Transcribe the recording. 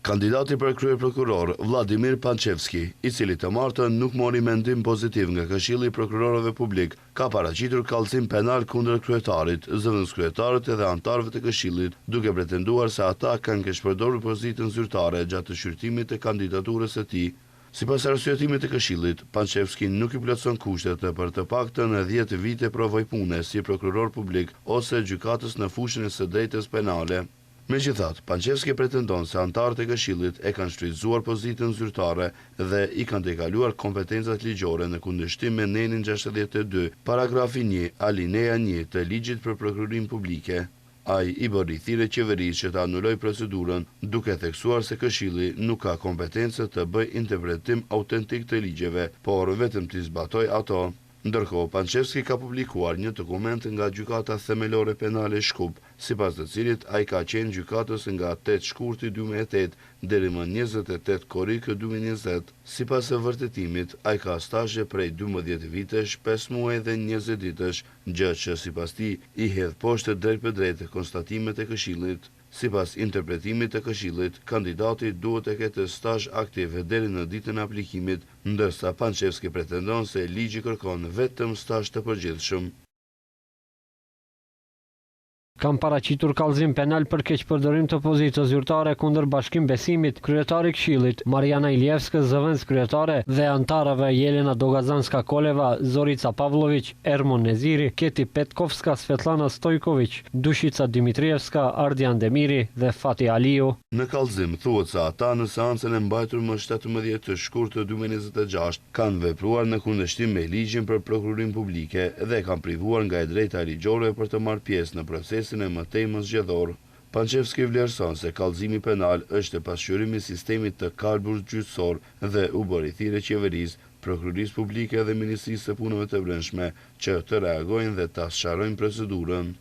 Kandidati për krye prokuror Vladimir Pančevski, i cili të martën nuk mori mendim pozitiv nga Këshilli i Prokurorëve Publik, ka paraqitur kallëzim penal kundër kryetarit, zëvendës kryetarët edhe anëtarëve të Këshillit, duke pretenduar se ata kanë keqpërdorur pozitën zyrtare gjatë shqyrtimit të kandidaturës së tij. Sipas arsyetimit të Këshillit, Pančevski nuk i plotson kushtet e për të paktën 10 vite provoj pune si prokuror publik ose gjykatës në fushën e së drejtës penale. Megjithatë, Pančevski pretendon se anëtarët e Këshillit e kanë shfrytzuar pozitën zyrtare dhe i kanë tejkaluar kompetencat ligjore në kundërshtim me nenin 62, paragrafi 1, alinea 1 të ligjit për prokurorin publike. Ai i bëri thirrje qeverisë që të anulojë procedurën, duke theksuar se Këshilli nuk ka kompetencë të bëjë interpretim autentik të ligjeve, por vetëm të zbatojë ato. Ndërkohë, Pančevski ka publikuar një dokument nga Gjykata Themelore Penale Shkup, sipas të cilit ai ka qenë gjykatës nga 8 shkurti 2008 deri më 28 korrik 2020. Sipas së vërtetimit, ai ka stazhe prej 12 vitesh, 5 muaj dhe 20 ditësh, gjë që sipas tij i hedh poshtë drejt për drejt konstatimet e Këshillit. Sipas interpretimit të Këshillit, kandidati duhet të ketë stazh aktiv deri në ditën e aplikimit, ndërsa Pančevski pretendon se ligji kërkon vetëm stazh të përgjithshëm. Kam paraqitur kallëzim penal për keqpërdorim të pozitës zyrtare kundër Bashkim Besimit, kryetari i Këshillit, Mariana Iljevskë, zëvendës kryetare, dhe anëtarëve Jelena Dogazanska-Koleva, Zorica Pavlović, Ermon Neziri, Keti Petkovska, Svetlana Stojković, Dushica Dimitrievska, Ardian Demiri dhe Fati Aliu. Në kallëzim thuhet se ata në seancën e mbajtur më 17 të shkurtër 2026 kanë vepruar në kundërshtim me ligjin për prokurorinë publike dhe kanë privuar nga e drejta ligjore për të marrë pjesë në procesin e mëtejmës zgjedhor. Pančevski vlerëson se kallëzimi penal është pasqyrimi i sistemit të kalbur gjyqësor dhe u bëri thirrje qeverisë, prokurorisë publike dhe Ministrisë së Punëve të Brendshme që të reagojnë dhe ta sqarojnë procedurën.